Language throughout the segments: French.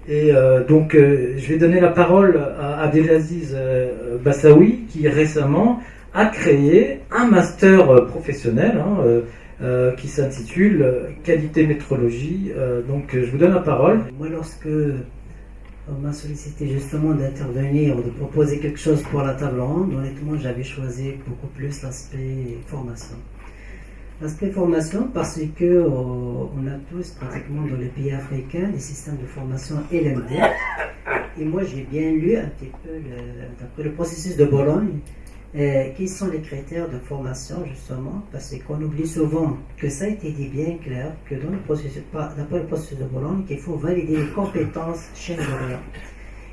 Et je vais donner la parole à Abdelaziz Bassaoui, qui récemment a créé un master professionnel qui s'intitule Qualité métrologie. Je vous donne la parole. Moi, lorsque on m'a sollicité justement d'intervenir ou de proposer quelque chose pour la table ronde, honnêtement, j'avais choisi beaucoup plus l'aspect formation. L'aspect formation parce que on a tous pratiquement dans les pays africains des systèmes de formation LMD. Et moi, j'ai bien lu un petit peu d'après le processus de Bologne, quels sont les critères de formation justement, parce qu'on oublie souvent que ça a été dit bien clair que dans le processus, d'après le processus de Bologne, qu'il faut valider les compétences chez les lauréats.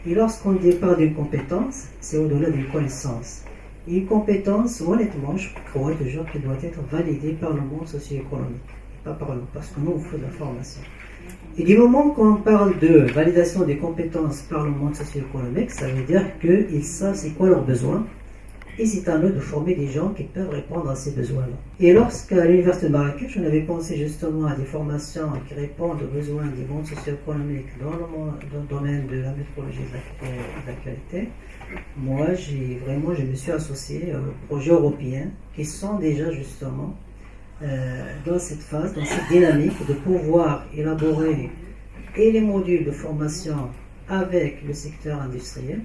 Et lorsqu'on parle d'une compétence, c'est au-delà d'une connaissance. Et une compétence, honnêtement, je crois toujours qu'elle doit être validée par le monde socio-économique, et pas par nous, parce que nous, on fait de la formation. Et du moment qu'on parle de validation des compétences par le monde socio-économique, ça veut dire qu'ils savent c'est quoi leurs besoins, et c'est à nous de former des gens qui peuvent répondre à ces besoins-là. Et lorsqu'à l'université de Marrakech, on avait pensé justement à des formations qui répondent aux besoins du monde socio-économique dans le domaine de la métrologie et de la qualité, moi, je me suis associé aux projets européens qui sont déjà justement dans cette phase, dans cette dynamique de pouvoir élaborer et les modules de formation avec le secteur industriel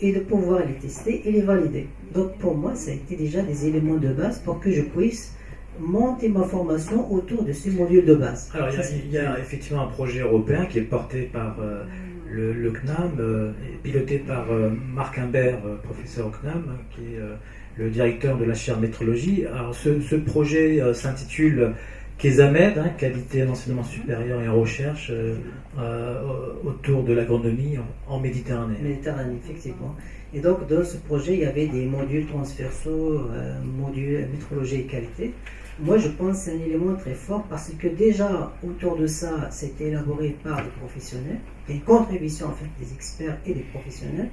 et de pouvoir les tester et les valider. Donc pour moi, ça a été déjà des éléments de base pour que je puisse monter ma formation autour de ces modules de base. Alors il y a effectivement un projet européen qui est porté par le CNAM, piloté par Marc Imbert, professeur au CNAM, qui est le directeur de la chaire métrologie. Alors ce projet s'intitule Kesamed, qualité d'enseignement supérieur et recherche autour de l'agronomie en Méditerranée. Méditerranée, effectivement. Et donc, dans ce projet, il y avait des modules transversaux, modules métrologie et qualité. Moi, je pense que c'est un élément très fort parce que déjà, autour de ça, c'était élaboré par des professionnels, et une contribution en fait des experts et des professionnels.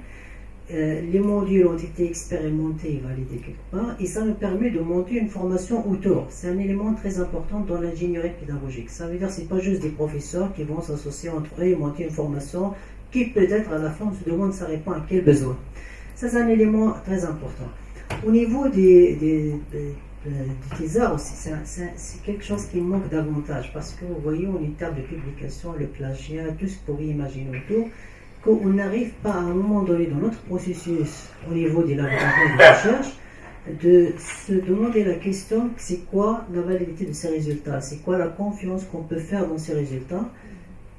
Les modules ont été expérimentés et validés quelque part, et ça nous permet de monter une formation autour. C'est un élément très important dans l'ingénierie pédagogique. Ça veut dire que ce n'est pas juste des professeurs qui vont s'associer entre eux et monter une formation qui peut-être à la fin on se demande ça répond à quel besoin. Ça, c'est un élément très important. Au niveau des thésards aussi, c'est quelque chose qui manque davantage parce que vous voyez, on est termes de publication, le plagiat, tout ce que vous pouvez imaginer autour, qu'on n'arrive pas à un moment donné dans notre processus au niveau des laboratoires de recherche de se demander la question, c'est quoi la validité de ces résultats, c'est quoi la confiance qu'on peut faire dans ces résultats,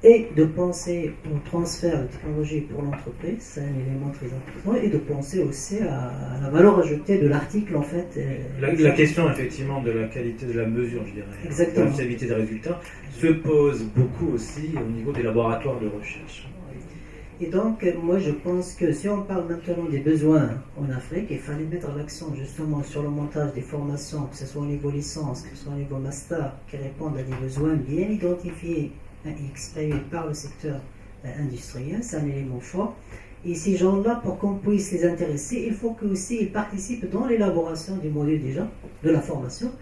et de penser au transfert de technologie pour l'entreprise, c'est un élément très important, et de penser aussi à la valeur ajoutée de l'article en fait. La question effectivement de la qualité de la mesure, je dirais, exactement, de la fiabilité des résultats, se pose beaucoup aussi au niveau des laboratoires de recherche. Et donc, moi je pense que si on parle maintenant des besoins en Afrique, il fallait mettre l'accent justement sur le montage des formations, que ce soit au niveau licence, que ce soit au niveau master, qui répondent à des besoins bien identifiés et exprimés par le secteur industriel, c'est un élément fort. Et ces gens-là, pour qu'on puisse les intéresser, il faut qu'ils participent dans l'élaboration du module déjà, de la formation.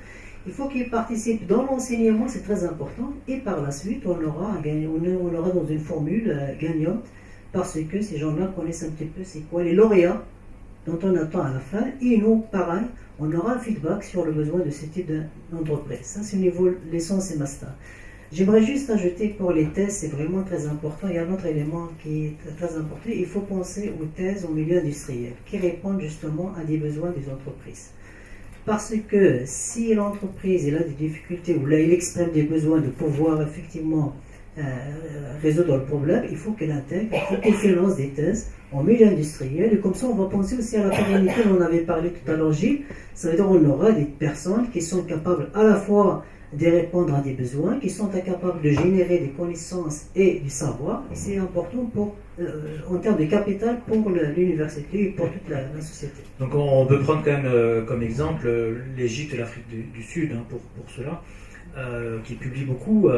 Il faut qu'ils participent dans l'enseignement, c'est très important. Et par la suite, on aura dans une formule gagnante, parce que ces gens-là connaissent un petit peu c'est quoi les lauréats dont on attend à la fin. Et nous, pareil, on aura un feedback sur le besoin de ce type d'entreprise. Ça, c'est au niveau licence et master. J'aimerais juste ajouter pour les thèses, c'est vraiment très important. Il y a un autre élément qui est très important. Il faut penser aux thèses au milieu industriel, qui répondent justement à des besoins des entreprises. Parce que si l'entreprise a des difficultés ou là il exprime des besoins de pouvoir effectivement résoudre le problème, il faut qu'elle intègre, il faut qu'elle finance des thèses en milieu industriel. Et comme ça, on va penser aussi à la pérennité dont on avait parlé tout à l'heure, Gilles. Ça veut dire qu'on aura des personnes qui sont capables à la fois de répondre à des besoins, qui sont capables de générer des connaissances et du savoir. Et c'est important en termes de capital pour l'université et pour toute la société. Donc on peut prendre quand même comme exemple l'Égypte et l'Afrique du Sud pour cela, qui publient beaucoup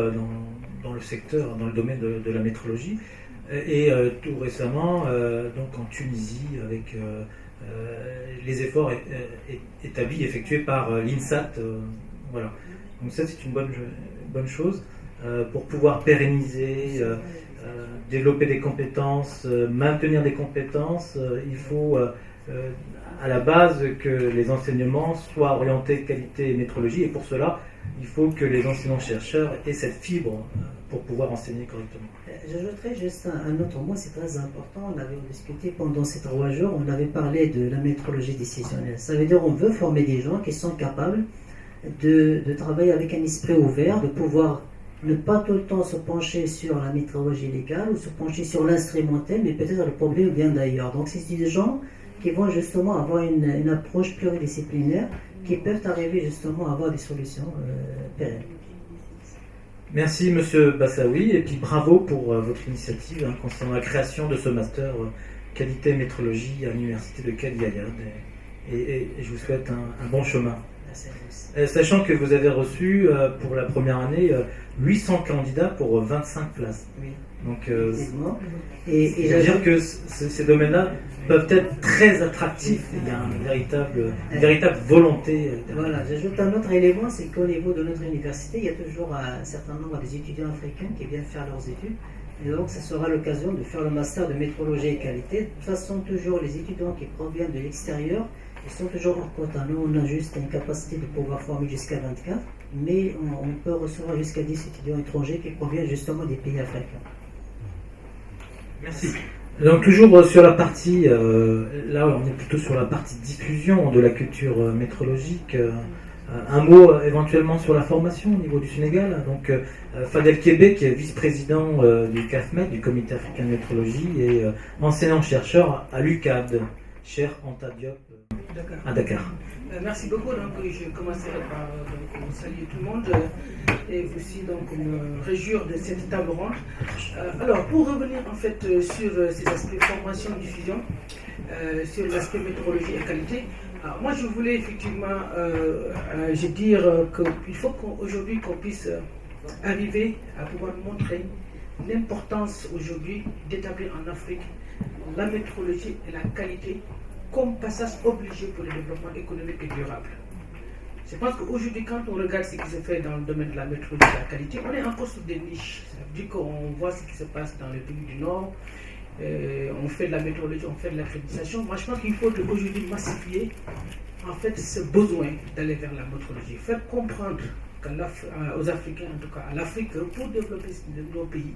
dans le secteur, dans le domaine de la métrologie. Et tout récemment, donc en Tunisie, avec les efforts effectués par l'INSAT. Voilà. Donc ça, c'est une bonne chose pour pouvoir pérenniser développer des compétences, maintenir des compétences, il faut à la base que les enseignements soient orientés qualité et métrologie, et pour cela, il faut que les enseignants-chercheurs aient cette fibre pour pouvoir enseigner correctement. J'ajouterais juste un autre mot, c'est très important. On avait discuté pendant ces 3 jours, on avait parlé de la métrologie décisionnelle. Ça veut dire qu'on veut former des gens qui sont capables de travailler avec un esprit ouvert, de pouvoir ne pas tout le temps se pencher sur la métrologie légale ou se pencher sur l'instrumentel, mais peut-être le problème vient d'ailleurs. Donc c'est des gens qui vont justement avoir une approche pluridisciplinaire, qui peuvent arriver justement à avoir des solutions pérennes. Merci Monsieur Bassaoui, et puis bravo pour votre initiative concernant la création de ce master qualité métrologie à l'université de Cadi-Ayad, et je vous souhaite un bon chemin. Sachant que vous avez reçu pour la première année 800 candidats pour 25 places. Oui. Donc, et c'est-à-dire que ces domaines-là peuvent être très attractifs. Il y a une véritable volonté. Voilà, j'ajoute un autre élément, c'est qu'au niveau de notre université, il y a toujours un certain nombre d'étudiants africains qui viennent faire leurs études. Et donc, ça sera l'occasion de faire le master de métrologie et qualité. De toute façon, toujours les étudiants qui proviennent de l'extérieur, ils sont toujours en quota. Nous, on a juste une capacité de pouvoir former jusqu'à 24, mais on peut recevoir jusqu'à 10 étudiants étrangers qui proviennent justement des pays africains. Merci. Donc toujours sur la partie, là on est plutôt sur la partie diffusion de la culture métrologique. Un mot éventuellement sur la formation au niveau du Sénégal. Donc Fadel Kébé, qui est vice-président du CAFMET, du Comité africain de métrologie, et enseignant-chercheur à l'UCAD, cher Anta Diop, à Dakar. Merci beaucoup. Donc, je commencerai par saluer tout le monde et aussi donc me réjouir de cette table ronde. Alors, pour revenir en fait sur ces aspects formation, diffusion, sur l'aspect métrologie et qualité, alors, moi je voulais effectivement dire qu'il faut qu'aujourd'hui qu'on puisse arriver à pouvoir montrer l'importance aujourd'hui d'établir en Afrique la métrologie et la qualité comme passage obligé pour le développement économique et durable. Je pense qu'aujourd'hui, quand on regarde ce qui se fait dans le domaine de la métrologie et de la qualité, on est encore sur des niches. Ça veut dire qu'on voit ce qui se passe dans les pays du Nord, on fait de la métrologie, on fait de l'accréditation. Moi, je pense qu'il faut aujourd'hui massifier en fait ce besoin d'aller vers la métrologie, faire comprendre aux Africains, en tout cas à l'Afrique, pour développer nos pays,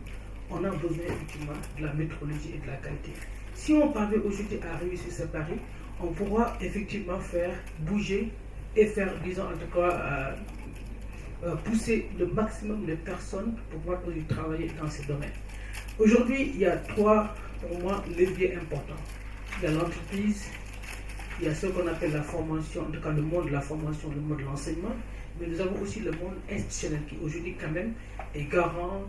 on a besoin effectivement de la métrologie et de la qualité. Si on parvient aujourd'hui à réussir ce pari, on pourra effectivement faire bouger et faire, disons en tout cas, pousser le maximum de personnes pour pouvoir travailler dans ces domaines. Aujourd'hui, il y a 3, pour moi, leviers importants. Il y a l'entreprise, il y a ce qu'on appelle la formation, en tout cas le monde de la formation, le monde de l'enseignement, mais nous avons aussi le monde institutionnel qui aujourd'hui quand même est garant,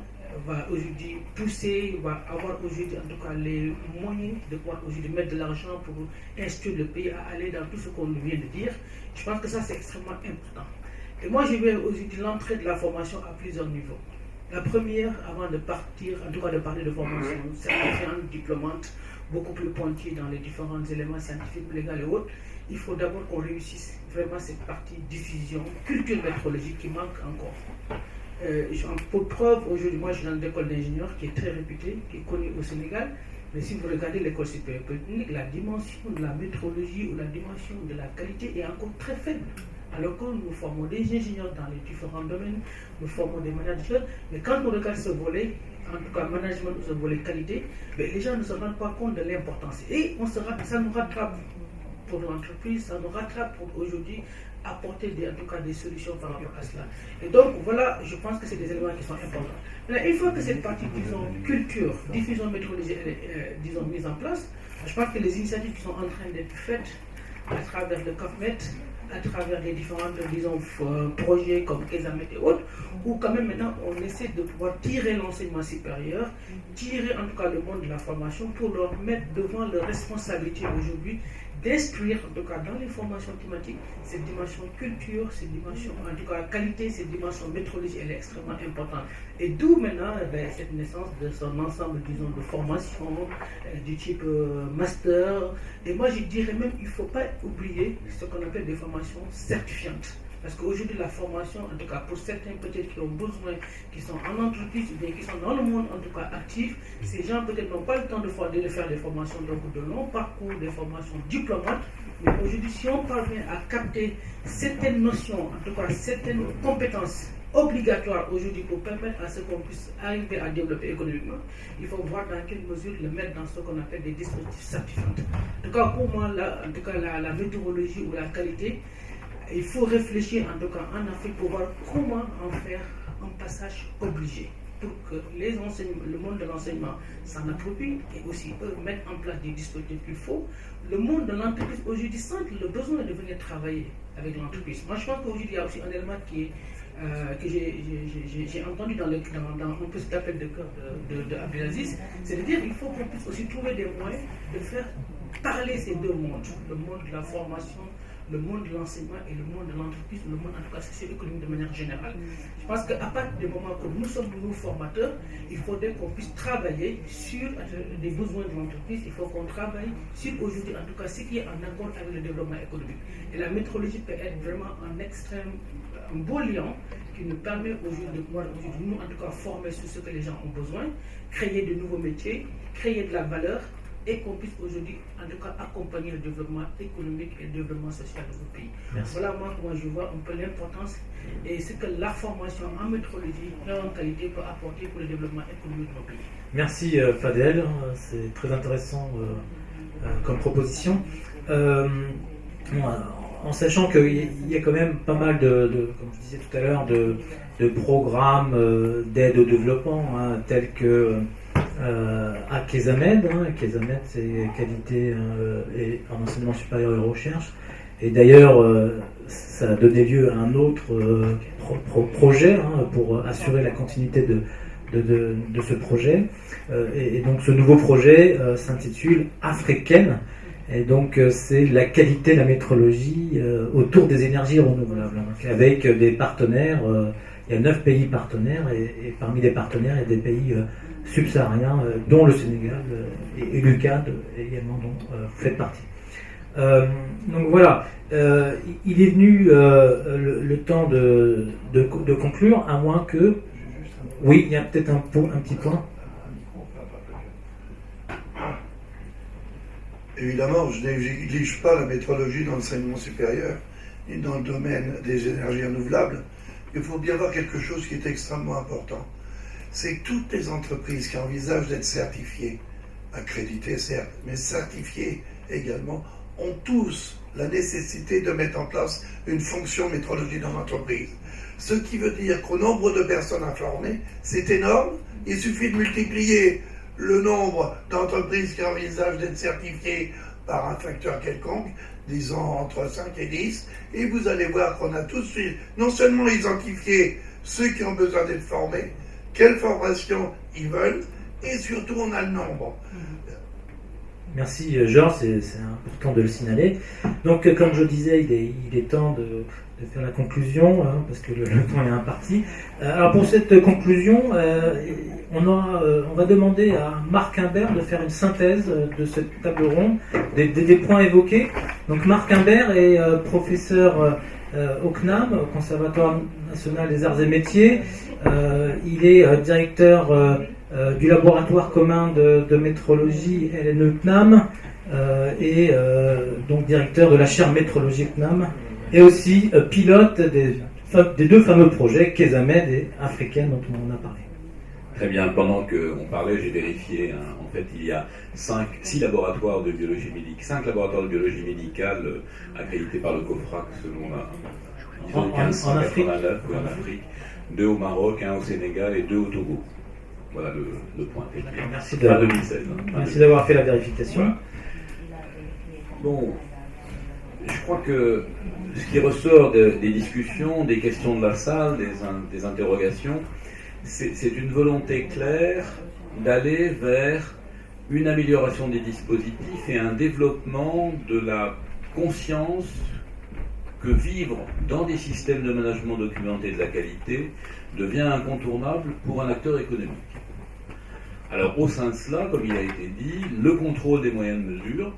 va aujourd'hui pousser, va avoir aujourd'hui en tout cas les moyens de pouvoir aujourd'hui mettre de l'argent pour instruire le pays à aller dans tout ce qu'on vient de dire. Je pense que ça c'est extrêmement important. Et moi je vais aujourd'hui l'entrée de la formation à plusieurs niveaux. La première, avant de partir, en tout cas de parler de formation certifiante, diplômante, beaucoup plus pointue dans les différents éléments scientifiques, légaux et autres, il faut d'abord qu'on réussisse vraiment cette partie diffusion, culture métrologique qui manque encore. Pour preuve, aujourd'hui, moi je suis dans une école d'ingénieurs qui est très réputée, qui est connue au Sénégal, mais si vous regardez l'école supérieure polytechnique, la dimension de la métrologie ou la dimension de la qualité est encore très faible. Alors que nous formons des ingénieurs dans les différents domaines, nous formons des managers, mais quand on regarde ce volet, en tout cas management, ce volet qualité, les gens ne se rendent pas compte de l'importance. Et ça nous rattrape pour l'entreprise, ça nous rattrape pour aujourd'hui apporter en tout cas des solutions par rapport à cela. Et donc voilà, je pense que c'est des éléments qui sont importants. Maintenant, une fois que cette partie, disons, culture, diffusion métrologie est, disons, mise en place, je pense que les initiatives qui sont en train d'être faites à travers le CAFMET, à travers les différents, disons, projets comme Kesamet et autres, où quand même maintenant on essaie de pouvoir tirer l'enseignement supérieur, tirer en tout cas le monde de la formation pour leur mettre devant leur responsabilité aujourd'hui d'instruire, en tout cas dans les formations thématiques, cette dimension culture, cette dimension, en tout cas qualité, cette dimension métrologie, elle est extrêmement importante. Et d'où maintenant cette naissance de son ensemble, disons, de formations du type master. Et moi je dirais même, il ne faut pas oublier ce qu'on appelle des formations certifiantes. Parce qu'aujourd'hui, la formation, en tout cas pour certains peut-être qui ont besoin, qui sont en entreprise ou bien qui sont dans le monde en tout cas actif, ces gens peut-être n'ont pas le temps de faire des formations donc de long parcours, des formations diplômantes. Mais aujourd'hui, si on parvient à capter certaines notions, en tout cas certaines compétences obligatoires aujourd'hui pour permettre à ce qu'on puisse arriver à développer économiquement, il faut voir dans quelle mesure le mettre dans ce qu'on appelle des dispositifs certifiants. En tout cas, pour moi, la météorologie ou la qualité, il faut réfléchir en tout cas en Afrique pour voir comment en faire un passage obligé pour que le monde de l'enseignement s'en approprie et aussi eux mettent en place des dispositifs qu'il faut. Le monde de l'entreprise aujourd'hui sent le besoin de venir travailler avec l'entreprise. Moi je pense qu'aujourd'hui il y a aussi un élément que j'ai entendu dans un peu cet appel de cœur de Abdelaziz, c'est-à-dire qu'il faut qu'on puisse aussi trouver des moyens de faire parler ces deux mondes, le monde de la formation, le monde de l'enseignement et le monde de l'entreprise, le monde en tout cas socio-économique de manière générale. Je pense qu'à partir du moment que nous sommes nous formateurs, il faudrait qu'on puisse travailler sur les besoins de l'entreprise, il faut qu'on travaille sur aujourd'hui en tout cas ce qui est en accord avec le développement économique. Et la métrologie peut être vraiment un beau lien qui nous permet aujourd'hui de pouvoir nous en tout cas former sur ce que les gens ont besoin, créer de nouveaux métiers, créer de la valeur, et qu'on puisse aujourd'hui, en tout cas, accompagner le développement économique et le développement social de notre pays. Merci. Voilà moi je vois un peu l'importance et ce que la formation en métrologie et en qualité peut apporter pour le développement économique de notre pays. Merci Fadel, c'est très intéressant comme proposition. En sachant qu'il y a quand même pas mal comme je disais tout à l'heure, de programmes d'aide au développement, tels que à Kezamed. Kezamed, c'est qualité et en enseignement supérieur et recherche. Et d'ailleurs, ça a donné lieu à un autre projet pour assurer la continuité de ce projet. Et donc, ce nouveau projet s'intitule Africaine. Et donc, c'est la qualité de la métrologie autour des énergies renouvelables. Donc, avec des partenaires, il y a 9 pays partenaires, et parmi les partenaires, il y a des pays subsahariens, dont le Sénégal et l'UCAD également, dont vous faites partie. Donc voilà, il est venu le temps de conclure, à moins que... Oui, il y a peut-être un petit point. Évidemment, je ne néglige pas la métrologie dans l'enseignement supérieur et dans le domaine des énergies renouvelables. Il faut bien voir quelque chose qui est extrêmement important. C'est que toutes les entreprises qui envisagent d'être certifiées, accréditées certes, mais certifiées également, ont tous la nécessité de mettre en place une fonction métrologie dans l'entreprise. Ce qui veut dire qu'au nombre de personnes informées, c'est énorme. Il suffit de multiplier le nombre d'entreprises qui envisagent d'être certifiées par un facteur quelconque, disons entre 5 et 10, et vous allez voir qu'on a tous non seulement identifié ceux qui ont besoin d'être formés, quelle formation ils veulent, et surtout on a le nombre. Merci Georges, c'est important de le signaler. Donc comme je disais, il est temps de faire la conclusion, parce que le temps est imparti. Alors pour cette conclusion, on va demander à Marc Imbert de faire une synthèse de cette table ronde, des points évoqués. Donc Marc Imbert est professeur au CNAM, au Conservatoire national des arts et métiers. Il est directeur du laboratoire commun de métrologie LNE-CNAM et donc directeur de la chaire métrologie CNAM, et aussi pilote des deux fameux projets, Kezamed et Africaine, dont on en a parlé. Très bien, pendant qu'on parlait, j'ai vérifié, en fait il y a 6 laboratoires de biologie médicale, 5 laboratoires de biologie médicale accrédités par le COFRAC selon la ISO 1589 en Afrique, 2 au Maroc, 1 au Sénégal et 2 au Togo. Voilà le point. Merci, 2016. Merci d'avoir fait la vérification. Voilà. Bon, je crois que ce qui ressort des discussions, des questions de la salle, des interrogations, c'est une volonté claire d'aller vers une amélioration des dispositifs et un développement de la conscience que vivre dans des systèmes de management documenté de la qualité devient incontournable pour un acteur économique. Alors au sein de cela, comme il a été dit, le contrôle des moyens de mesure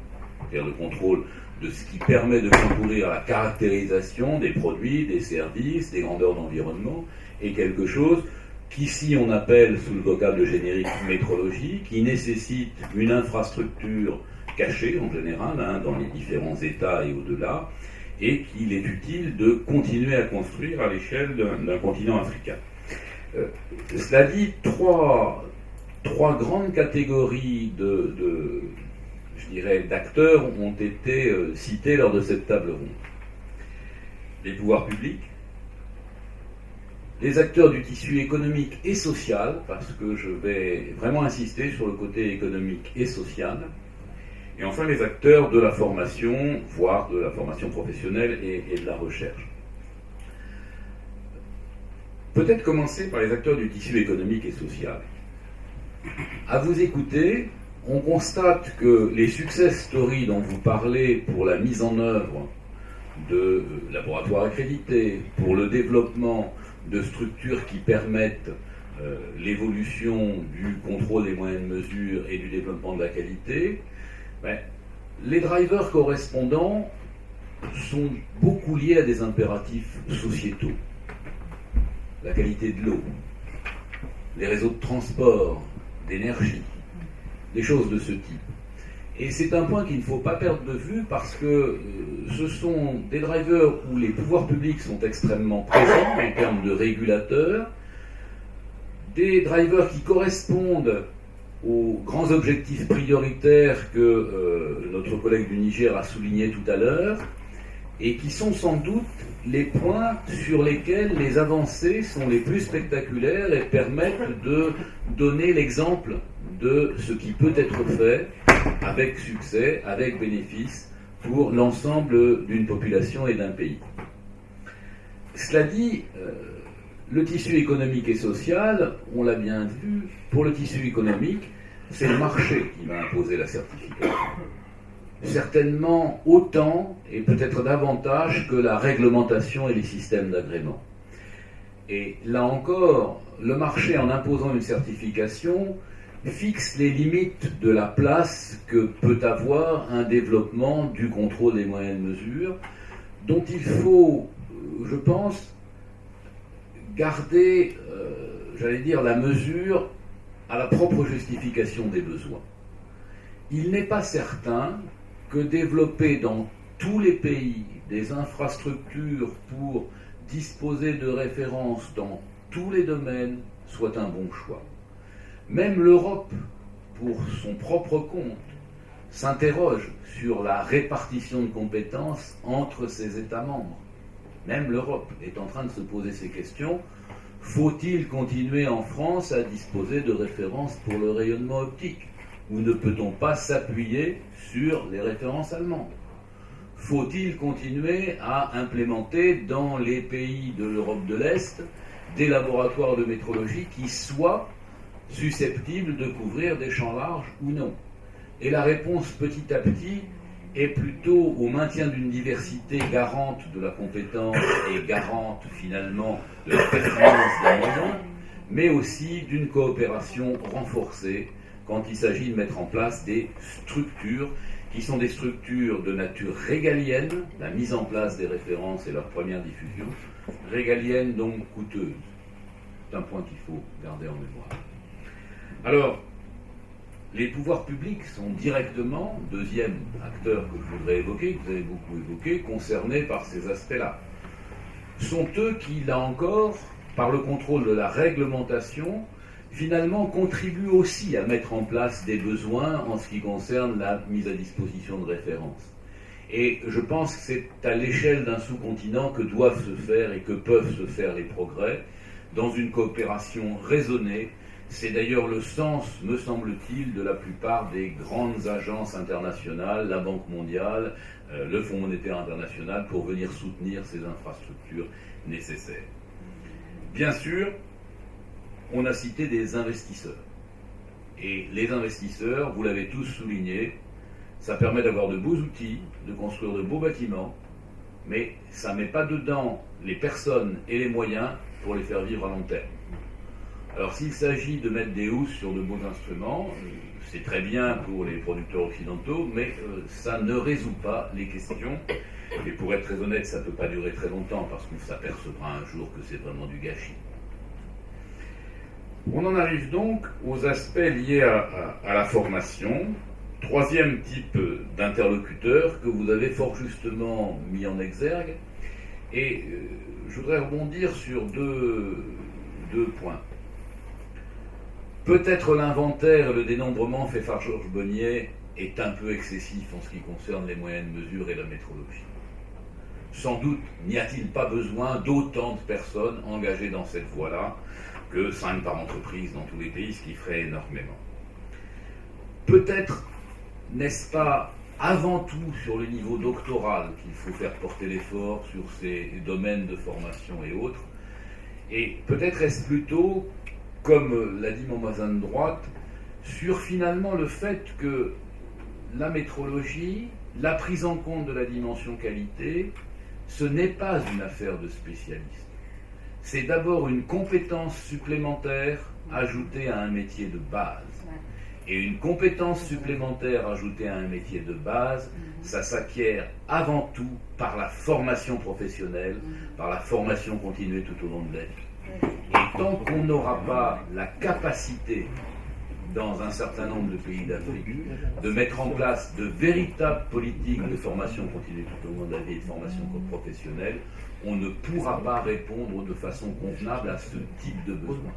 c'est-à-dire le contrôle de ce qui permet de concourir à la caractérisation des produits, des services, des grandeurs d'environnement, est quelque chose qu'ici on appelle, sous le vocable générique, métrologie, qui nécessite une infrastructure cachée en général, dans les différents États et au-delà, et qu'il est utile de continuer à construire à l'échelle d'un continent africain. Cela dit, trois grandes catégories je dirais, d'acteurs ont été cités lors de cette table ronde. Les pouvoirs publics, les acteurs du tissu économique et social, parce que je vais vraiment insister sur le côté économique et social, et enfin les acteurs de la formation, voire de la formation professionnelle et de la recherche. Peut-être commencer par les acteurs du tissu économique et social. À vous écouter, on constate que les success stories dont vous parlez pour la mise en œuvre de laboratoires accrédités, pour le développement de structures qui permettent l'évolution du contrôle des moyens de mesure et du développement de la qualité, les drivers correspondants sont beaucoup liés à des impératifs sociétaux. La qualité de l'eau, les réseaux de transport, d'énergie, des choses de ce type. Et c'est un point qu'il ne faut pas perdre de vue parce que ce sont des drivers où les pouvoirs publics sont extrêmement présents en termes de régulateurs, des drivers qui correspondent aux grands objectifs prioritaires que notre collègue du Niger a souligné tout à l'heure, et qui sont sans doute les points sur lesquels les avancées sont les plus spectaculaires et permettent de donner l'exemple de ce qui peut être fait avec succès, avec bénéfice pour l'ensemble d'une population et d'un pays. Cela dit, le tissu économique et social, on l'a bien vu, pour le tissu économique, c'est le marché qui va imposer la certification. Certainement autant et peut-être davantage que la réglementation et les systèmes d'agrément. Et là encore, le marché, en imposant une certification, fixe les limites de la place que peut avoir un développement du contrôle des moyens de mesure, dont il faut, je pense, garder, j'allais dire, la mesure à la propre justification des besoins. Il n'est pas certain que développer dans tous les pays des infrastructures pour disposer de références dans tous les domaines soit un bon choix. Même l'Europe, pour son propre compte, s'interroge sur la répartition de compétences entre ses États membres. Même l'Europe est en train de se poser ces questions. Faut-il continuer en France à disposer de références pour le rayonnement optique ? Ou ne peut-on pas s'appuyer sur les références allemandes ? Faut-il continuer à implémenter dans les pays de l'Europe de l'Est des laboratoires de métrologie qui soient susceptibles de couvrir des champs larges ou non ? Et la réponse petit à petit est plutôt au maintien d'une diversité garante de la compétence et garante finalement de la pertinence des moyens, mais aussi d'une coopération renforcée quand il s'agit de mettre en place des structures qui sont des structures de nature régalienne, la mise en place des références et leur première diffusion, régalienne donc coûteuse. C'est un point qu'il faut garder en mémoire. Alors, les pouvoirs publics sont directement, deuxième acteur que je voudrais évoquer, que vous avez beaucoup évoqué, concernés par ces aspects-là. Sont eux qui, là encore, par le contrôle de la réglementation, finalement contribuent aussi à mettre en place des besoins en ce qui concerne la mise à disposition de références. Et je pense que c'est à l'échelle d'un sous-continent que doivent se faire et que peuvent se faire les progrès, dans une coopération raisonnée. C'est d'ailleurs le sens, me semble-t-il, de la plupart des grandes agences internationales, la Banque mondiale, le Fonds monétaire international, pour venir soutenir ces infrastructures nécessaires. Bien sûr, on a cité des investisseurs. Et les investisseurs, vous l'avez tous souligné, ça permet d'avoir de beaux outils, de construire de beaux bâtiments, mais ça ne met pas dedans les personnes et les moyens pour les faire vivre à long terme. Alors s'il s'agit de mettre des housses sur de beaux instruments, c'est très bien pour les producteurs occidentaux, mais ça ne résout pas les questions. Et pour être très honnête, ça ne peut pas durer très longtemps parce qu'on s'apercevra un jour que c'est vraiment du gâchis. On en arrive donc aux aspects liés à la formation. Troisième type d'interlocuteur que vous avez fort justement mis en exergue. Et je voudrais rebondir sur deux points. Peut-être l'inventaire et le dénombrement fait par Georges Bonnier est un peu excessif en ce qui concerne les moyens de mesure et la métrologie. Sans doute n'y a-t-il pas besoin d'autant de personnes engagées dans cette voie-là que 5 par entreprise dans tous les pays, ce qui ferait énormément. Peut-être n'est-ce pas avant tout sur le niveau doctoral qu'il faut faire porter l'effort sur ces domaines de formation et autres, et peut-être est-ce plutôt, comme l'a dit mon voisin de droite, sur finalement le fait que la métrologie, la prise en compte de la dimension qualité, ce n'est pas une affaire de spécialistes. C'est d'abord une compétence supplémentaire ajoutée à un métier de base. Et une compétence supplémentaire ajoutée à un métier de base, ça s'acquiert avant tout par la formation professionnelle, par la formation continuée tout au long de la vie. Et tant qu'on n'aura pas la capacité, dans un certain nombre de pays d'Afrique, de mettre en place de véritables politiques de formation continue tout au long de la vie et de formation professionnelle, on ne pourra pas répondre de façon convenable à ce type de besoin.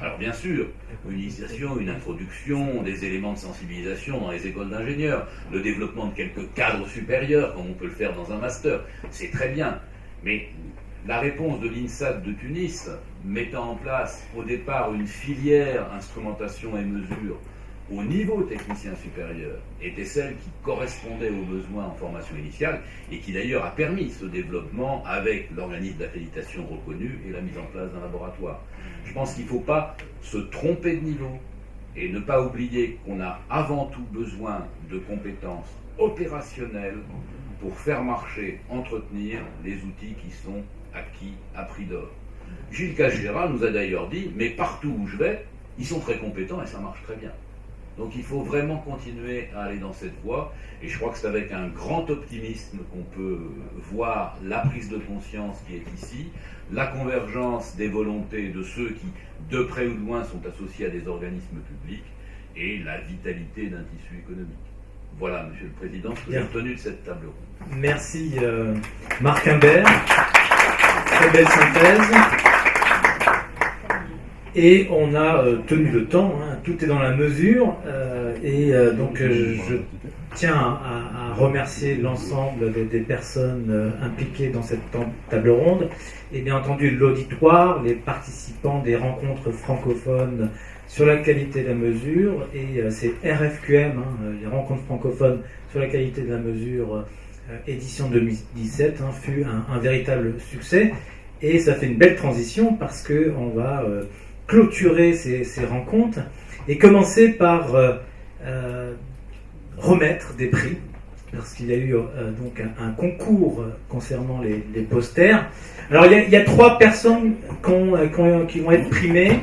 Alors bien sûr, une initiation, une introduction, des éléments de sensibilisation dans les écoles d'ingénieurs, le développement de quelques cadres supérieurs, comme on peut le faire dans un master, c'est très bien. Mais la réponse de l'INSAT de Tunis, mettant en place au départ une filière instrumentation et mesure au niveau technicien supérieur, était celle qui correspondait aux besoins en formation initiale et qui d'ailleurs a permis ce développement avec l'organisme d'accréditation reconnu et la mise en place d'un laboratoire. Je pense qu'il ne faut pas se tromper de niveau et ne pas oublier qu'on a avant tout besoin de compétences opérationnelles pour faire marcher, entretenir les outils qui sont acquis à prix d'or. Gilles Cagera nous a d'ailleurs dit, mais partout où je vais, ils sont très compétents et ça marche très bien. Donc il faut vraiment continuer à aller dans cette voie, et je crois que c'est avec un grand optimisme qu'on peut voir la prise de conscience qui est ici, la convergence des volontés de ceux qui, de près ou de loin, sont associés à des organismes publics, et la vitalité d'un tissu économique. Voilà, Monsieur le Président, ce que j'ai retenu de cette table ronde. Merci Marc Imbert. Très belle synthèse. Et on a tenu le temps, hein, tout est dans la mesure, donc je tiens à remercier l'ensemble des personnes impliquées dans cette table ronde, et bien entendu l'auditoire, les participants des rencontres francophones sur la qualité de la mesure, et c'est RFQM, les rencontres francophones sur la qualité de la mesure, édition 2017, fut un véritable succès, et ça fait une belle transition parce qu'on va clôturer ces rencontres et commencer par remettre des prix, parce qu'il y a eu donc un concours concernant les posters. Alors il y a 3 personnes qui vont être primées.